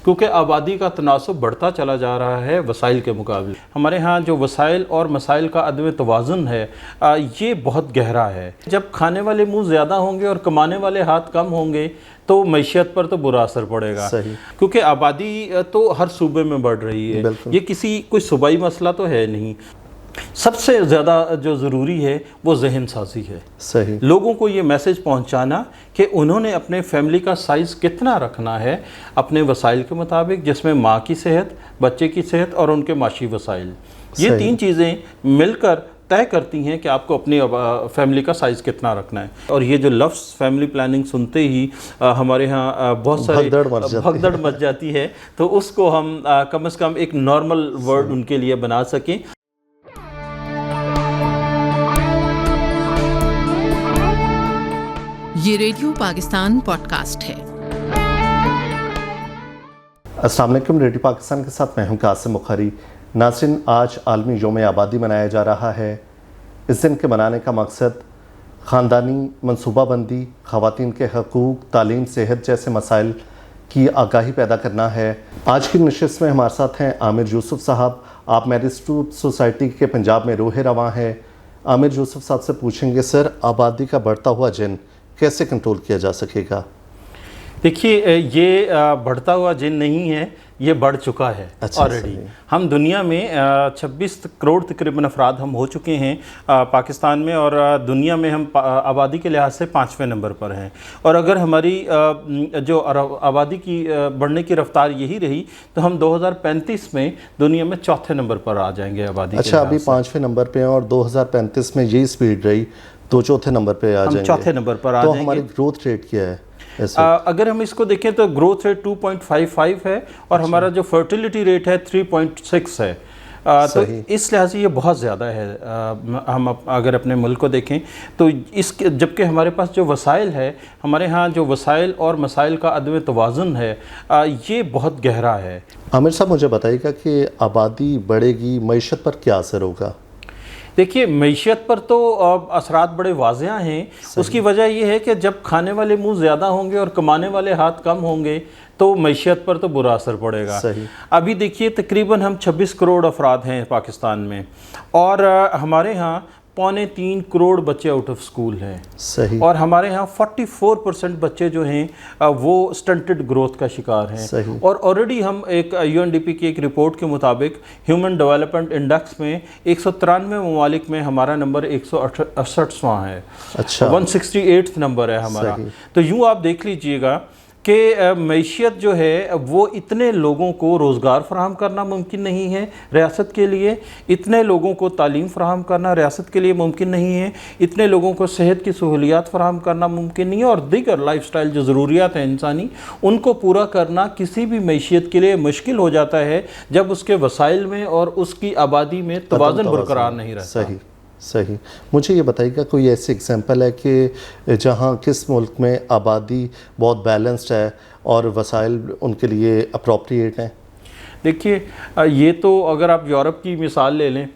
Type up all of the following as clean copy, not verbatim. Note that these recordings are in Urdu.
کیونکہ آبادی کا تناسب بڑھتا چلا جا رہا ہے وسائل کے مقابلے. ہمارے ہاں جو وسائل اور مسائل کا عدم توازن ہے یہ بہت گہرا ہے. جب کھانے والے منہ زیادہ ہوں گے اور کمانے والے ہاتھ کم ہوں گے تو معیشت پر تو برا اثر پڑے گا. کیونکہ آبادی تو ہر صوبے میں بڑھ رہی ہے. یہ کوئی صوبائی مسئلہ تو ہے نہیں. سب سے زیادہ جو ضروری ہے وہ ذہن سازی ہے. لوگوں کو یہ میسج پہنچانا کہ انہوں نے اپنے فیملی کا سائز کتنا رکھنا ہے اپنے وسائل کے مطابق، جس میں ماں کی صحت، بچے کی صحت اور ان کے معاشی وسائل. یہ تین چیزیں مل کر طے کرتی ہیں کہ آپ کو اپنی فیملی کا سائز کتنا رکھنا ہے. اور یہ جو لفظ فیملی پلاننگ سنتے ہی ہمارے ہاں بہت سارے بھگدڑ مچ جاتی ہے، تو اس کو ہم کم از کم ایک نارمل ورڈ ان کے لیے بنا سکیں. یہ ریڈیو پاکستان پوڈ کاسٹ ہے. السلام علیکم، ریڈیو پاکستان کے ساتھ میں ہوں قاسم بخاری. ناظرین، آج عالمی یوم آبادی منایا جا رہا ہے. اس دن کے منانے کا مقصد خاندانی منصوبہ بندی، خواتین کے حقوق، تعلیم، صحت جیسے مسائل کی آگاہی پیدا کرنا ہے. آج کی نشست میں ہمارے ساتھ ہیں عامر یوسف صاحب. آپ میرج ٹروتھ سوسائٹی کے پنجاب میں روح رواں ہیں. عامر یوسف صاحب سے پوچھیں گے، سر، آبادی کا بڑھتا ہوا جن کیسے کنٹرول کیا جا سکے گا؟ دیکھیے، یہ بڑھتا ہوا جن نہیں ہے، یہ بڑھ چکا ہے آلریڈی. ہم دنیا میں 26 کروڑ تقریباً افراد ہم ہو چکے ہیں پاکستان میں، اور دنیا میں ہم آبادی کے لحاظ سے 5ویں نمبر پر ہیں. اور اگر ہماری جو آبادی کی بڑھنے کی رفتار یہی رہی تو ہم 2035 میں دنیا میں 4تھے نمبر پر آ جائیں گے آبادی کے. اچھا، ابھی 5ویں نمبر پہ ہیں اور 2035 میں یہی سپیڈ رہی تو 4تھے نمبر پہ آ جائیں گے. ہم 4تھے نمبر پر آ جائیں گے. تو ہماری گروتھ ریٹ کیا ہے؟ اگر ہم اس کو دیکھیں تو گروتھ ریٹ 2.55 ہے اور ہمارا جو فرٹیلیٹی ریٹ ہے 3.6 ہے. تو اس لحاظ سے یہ بہت زیادہ ہے. ہم اگر اپنے ملک کو دیکھیں تو جبکہ ہمارے پاس جو وسائل ہے، ہمارے ہاں جو وسائل اور مسائل کا عدم توازن ہے یہ بہت گہرا ہے. عامر صاحب، مجھے بتائیے گا کہ آبادی بڑھے گی، معیشت پر کیا اثر ہوگا؟ دیکھیے، معیشت پر تو اثرات بڑے واضح ہیں. اس کی وجہ یہ ہے کہ جب کھانے والے منہ زیادہ ہوں گے اور کمانے والے ہاتھ کم ہوں گے تو معیشت پر تو برا اثر پڑے گا. ابھی دیکھیے، تقریباً ہم 26 کروڑ افراد ہیں پاکستان میں، اور ہمارے ہاں 3.25 کروڑ بچے آؤٹ آف سکول ہیں. اور ہمارے ہاں 44% بچے جو ہیں وہ سٹنٹڈ گروتھ کا شکار ہیں. اور آلریڈی ہم ایک UNDP کی ایک رپورٹ کے مطابق ہیومن ڈیولپمنٹ انڈیکس میں 193 ممالک میں ہمارا نمبر 168واں ہے. 168 نمبر ہے ہمارا. تو یوں آپ دیکھ لیجئے گا کہ معیشت جو ہے وہ اتنے لوگوں کو روزگار فراہم کرنا ممکن نہیں ہے ریاست کے لیے، اتنے لوگوں کو تعلیم فراہم کرنا ریاست کے لیے ممکن نہیں ہے، اتنے لوگوں کو صحت کی سہولیات فراہم کرنا ممکن نہیں ہے، اور دیگر لائف سٹائل جو ضروریات ہیں انسانی، ان کو پورا کرنا کسی بھی معیشت کے لیے مشکل ہو جاتا ہے جب اس کے وسائل میں اور اس کی آبادی میں توازن برقرار نہیں رہتا. صحیح. مجھے یہ بتائیے گا، کوئی ایسی اگزامپل ہے کہ جہاں کس ملک میں آبادی بہت بیلنسڈ ہے اور وسائل ان کے لیے اپروپریٹ ہیں؟ دیکھیے، یہ تو اگر آپ یورپ کی مثال لے لیں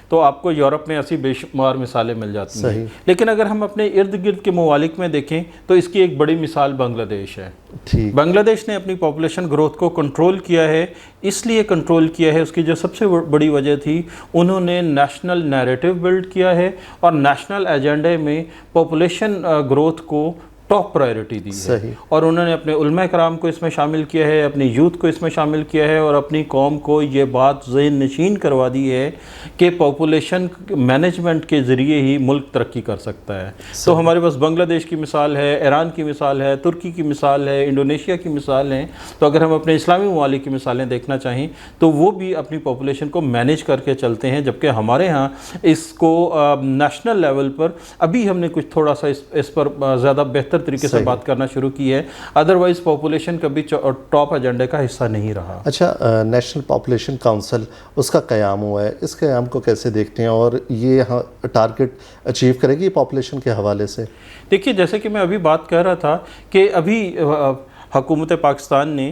تو آپ کو یورپ میں ایسی بے شمار مثالیں مل جاتی ہیں. لیکن اگر ہم اپنے ارد گرد کے ممالک میں دیکھیں تو اس کی ایک بڑی مثال بنگلہ دیش ہے. بنگلہ دیش نے اپنی پاپولیشن گروتھ کو کنٹرول کیا ہے. اس لیے کنٹرول کیا ہے، اس کی جو سب سے بڑی وجہ تھی، انہوں نے نیشنل نیریٹو بلڈ کیا ہے اور نیشنل ایجنڈے میں پاپولیشن گروتھ کو ٹاپ پرائیورٹی دی ہے. اور انہوں نے اپنے علماء کرام کو اس میں شامل کیا ہے، اپنی یوتھ کو اس میں شامل کیا ہے، اور اپنی قوم کو یہ بات ذہن نشین کروا دی ہے کہ پاپولیشن مینجمنٹ کے ذریعے ہی ملک ترقی کر سکتا ہے. تو ہمارے پاس بنگلہ دیش کی مثال ہے، ایران کی مثال ہے، ترکی کی مثال ہے، انڈونیشیا کی مثال ہیں. تو اگر ہم اپنے اسلامی ممالک کی مثالیں دیکھنا چاہیں تو وہ بھی اپنی پاپولیشن کو مینیج کر کے چلتے ہیں، جبکہ ہمارے ہاں اس کو نیشنل لیول پر ابھی ہم نے کچھ تھوڑا سا اس پر زیادہ بہتر طریقے سے بات کرنا شروع کی ہے. ادروائز پاپولیشن کبھی ٹاپ ایجنڈے کا حصہ نہیں رہا. اچھا، نیشنل پاپولیشن کاؤنسل، اس کا قیام ہوا ہے، اس قیام کو کیسے دیکھتے ہیں اور یہ ٹارگٹ اچیو کرے گی پاپولیشن کے حوالے سے؟ دیکھیے، جیسے کہ میں ابھی بات کر رہا تھا کہ ابھی حکومت پاکستان نے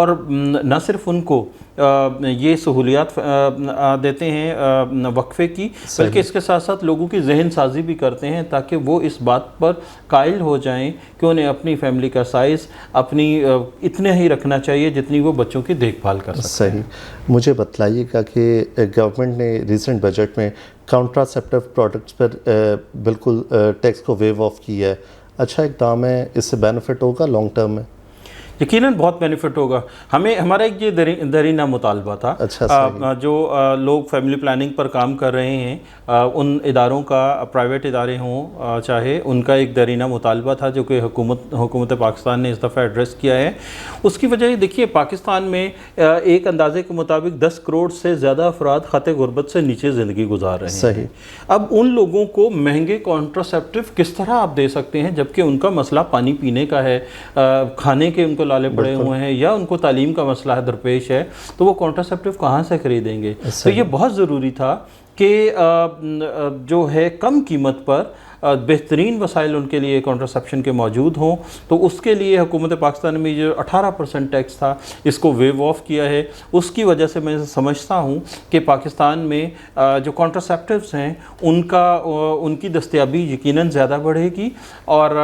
اور نہ صرف ان کو یہ سہولیات دیتے ہیں وقفے کی، بلکہ اس کے ساتھ ساتھ لوگوں کی ذہن سازی بھی کرتے ہیں تاکہ وہ اس بات پر قائل ہو جائیں کہ انہیں اپنی فیملی کا سائز اپنی اتنے ہی رکھنا چاہیے جتنی وہ بچوں کی دیکھ بھال کر سکتے ہیں۔ صحیح، مجھے بتلائیے گا کہ گورنمنٹ نے ریسنٹ بجٹ میں کانٹراسیپٹیو پروڈکٹس پر بالکل ٹیکس کو ویو آف کیا ہے، اچھا اقدام ہے، اس سے بینیفٹ ہوگا لانگ ٹرم میں؟ یقیناً بہت بینیفٹ ہوگا۔ ہمارا ایک یہ درینہ مطالبہ تھا، جو لوگ فیملی پلاننگ پر کام کر رہے ہیں ان اداروں کا، پرائیویٹ ادارے ہوں چاہے، ان کا ایک درینہ مطالبہ تھا جو کہ حکومت پاکستان نے اس دفعہ ایڈریس کیا ہے۔ اس کی وجہ دیکھیے، پاکستان میں ایک اندازے کے مطابق 10 کروڑ سے زیادہ افراد خط غربت سے نیچے زندگی گزار رہے ہیں۔ اب ان لوگوں کو مہنگے کانٹراسیپٹیو کس طرح آپ دے سکتے ہیں جبکہ ان کا مسئلہ پانی پینے کا ہے، کھانے کے ان کو لالے پڑے ہوئے ہیں، یا ان کو تعلیم کا مسئلہ درپیش ہے، تو وہ کانٹراسیپٹیو کہاں سے خریدیں گے؟ تو یہ بہت ضروری تھا کہ جو ہے کم قیمت پر بہترین وسائل ان کے لیے کانٹراسیپشن کے موجود ہوں۔ تو اس کے لیے حکومت پاکستان میں جو 18% ٹیکس تھا اس کو ویو آف کیا ہے۔ اس کی وجہ سے میں سمجھتا ہوں کہ پاکستان میں جو کانٹراسیپٹیوز ہیں ان کی دستیابی یقیناً زیادہ بڑھے گی، اور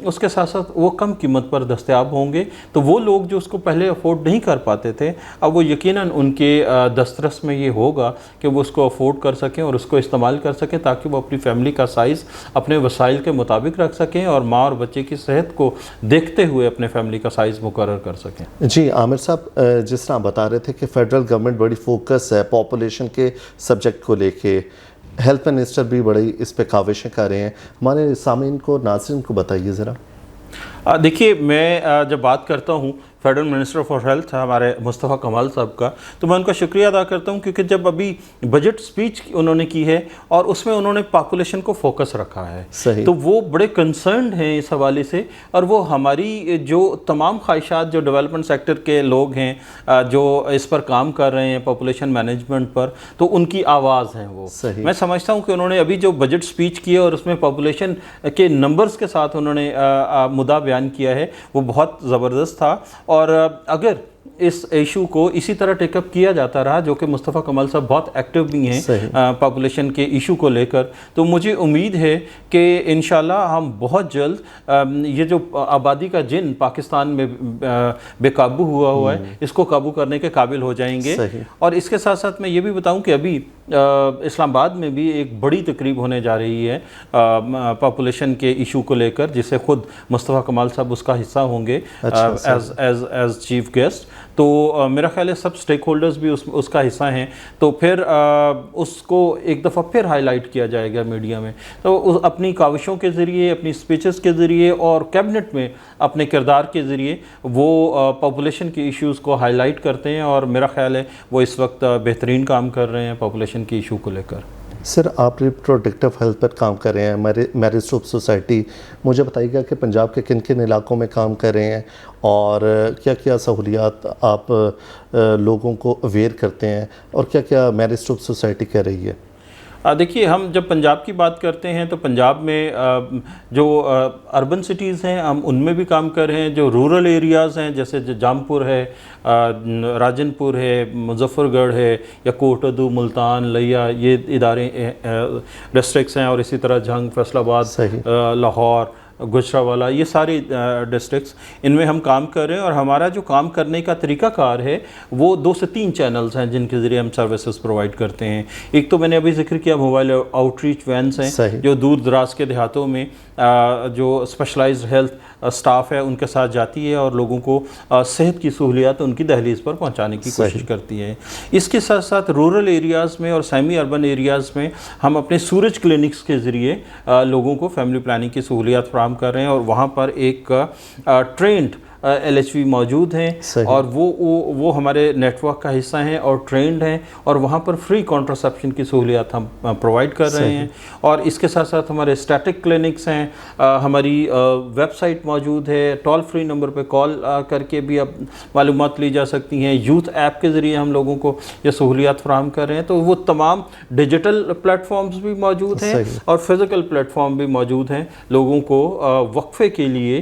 اس کے ساتھ ساتھ وہ کم قیمت پر دستیاب ہوں گے۔ تو وہ لوگ جو اس کو پہلے افورڈ نہیں کر پاتے تھے، اب وہ یقیناً ان کے دسترس میں یہ ہوگا کہ وہ اس کو افورڈ کر سکیں اور اس کو استعمال کر سکیں، تاکہ وہ اپنی فیملی کا سائز اپنے وسائل کے مطابق رکھ سکیں اور ماں اور بچے کی صحت کو دیکھتے ہوئے اپنے فیملی کا سائز مقرر کر سکیں۔ جی عامر صاحب، جس طرح بتا رہے تھے کہ فیڈرل گورنمنٹ بڑی فوکس ہے پاپولیشن کے سبجیکٹ کو لے کے، ہیلتھ منسٹر بھی بڑی اس پہ کاوشیں کر رہے ہیں، ہمارے سامعین کو، ناظرین کو بتائیے ذرا۔ دیکھیے، میں جب بات کرتا ہوں فیڈرل منسٹر فار ہیلتھ ہمارے مصطفیٰ کمال صاحب کا، تو میں ان کا شکریہ ادا کرتا ہوں، کیونکہ جب ابھی بجٹ سپیچ انہوں نے کی ہے اور اس میں انہوں نے پاپولیشن کو فوکس رکھا ہے، تو وہ بڑے کنسرنڈ ہیں اس حوالے سے، اور وہ ہماری جو تمام خواہشات جو ڈیولپمنٹ سیکٹر کے لوگ ہیں جو اس پر کام کر رہے ہیں پاپولیشن مینجمنٹ پر، تو ان کی آواز ہیں وہ۔ میں سمجھتا ہوں کہ انہوں نے ابھی جو بجٹ سپیچ کی ہے اور اس میں پاپولیشن کے نمبرز کے ساتھ انہوں نے مدعا بیان کیا ہے، وہ بہت زبردست تھا۔ اور اگر اس ایشو کو اسی طرح ٹیک اپ کیا جاتا رہا، جو کہ مصطفیٰ کمال صاحب بہت ایکٹیو بھی ہیں پاپولیشن کے ایشو کو لے کر، تو مجھے امید ہے کہ انشاءاللہ ہم بہت جلد یہ جو آبادی کا جن پاکستان میں بے قابو ہوا ہے، اس کو قابو کرنے کے قابل ہو جائیں گے۔ اور اس کے ساتھ ساتھ میں یہ بھی بتاؤں کہ ابھی اسلام آباد میں بھی ایک بڑی تقریب ہونے جا رہی ہے پاپولیشن کے ایشو کو لے کر، جسے خود مصطفیٰ کمال صاحب اس کا حصہ ہوں گے ایز چیف گیسٹ۔ تو میرا خیال ہے سب سٹیک ہولڈرز بھی اس کا حصہ ہیں، تو پھر اس کو ایک دفعہ پھر ہائی لائٹ کیا جائے گا میڈیا میں۔ تو اپنی کاوشوں کے ذریعے، اپنی سپیچز کے ذریعے اور کیبنٹ میں اپنے کردار کے ذریعے وہ پاپولیشن کے ایشوز کو ہائی لائٹ کرتے ہیں، اور میرا خیال ہے وہ اس وقت بہترین کام کر رہے ہیں پاپولیشن کے ایشو کو لے کر۔ سر، آپ ریپروڈکٹیو ہیلتھ پر کام کر رہے ہیں، میرج ٹو سوسائٹی، مجھے بتائیے گا کہ پنجاب کے کن کن علاقوں میں کام کر رہے ہیں اور کیا کیا سہولیات آپ لوگوں کو اویئر کرتے ہیں، اور کیا کیا میرج ٹو سوسائٹی کر رہی ہے؟ دیکھیے، ہم جب پنجاب کی بات کرتے ہیں تو پنجاب میں جو اربن سٹیز ہیں ہم ان میں بھی کام کر رہے ہیں، جو رورل ایریاز ہیں جیسے جامپور ہے، راجن پور ہے، مظفر گڑھ ہے، یا کوٹ ادو، ملتان، لیا، یہ ادارے ڈسٹرکٹس ہیں، اور اسی طرح جھنگ، فیصل آباد، لاہور، گجرانوالہ، یہ ساری ڈسٹرکٹس، ان میں ہم کام کر رہے ہیں۔ اور ہمارا جو کام کرنے کا طریقہ کار ہے وہ 2 سے 3 چینلز ہیں جن کے ذریعے ہم سروسز پرووائڈ کرتے ہیں۔ ایک تو میں نے ابھی ذکر کیا، موبائل آؤٹ ریچ وینس ہیں جو دور دراز کے دیہاتوں میں جو اسپیشلائزڈ ہیلتھ سٹاف ہے ان کے ساتھ جاتی ہے اور لوگوں کو صحت کی سہولیات ان کی دہلیز پر پہنچانے کی کوشش کرتی ہے۔ اس کے ساتھ ساتھ رورل ایریاز میں اور سیمی اربن ایریاز میں ہم اپنے سورج کلینکس کے ذریعے لوگوں کو فیملی پلاننگ کی سہولیات فراہم کر رہے ہیں، اور وہاں پر ایک ٹرینڈ LHV موجود ہیں، اور وہ ہمارے نیٹ ورک کا حصہ ہیں اور ٹرینڈ ہیں، اور وہاں پر فری کانٹراسیپشن کی سہولیات ہم پرووائڈ کر رہے ہیں۔ اور اس کے ساتھ ساتھ ہمارے اسٹیٹک کلینکس ہیں، ہماری ویب سائٹ موجود ہے، ٹول فری نمبر پہ کال کر کے بھی اب معلومات لی جا سکتی ہیں، یوتھ ایپ کے ذریعے ہم لوگوں کو یہ سہولیات فراہم کر رہے ہیں۔ تو وہ تمام ڈیجیٹل پلیٹ فارمز بھی موجود ہیں اور فزیکل پلیٹ فارم بھی موجود ہیں لوگوں کو وقفے کے لیے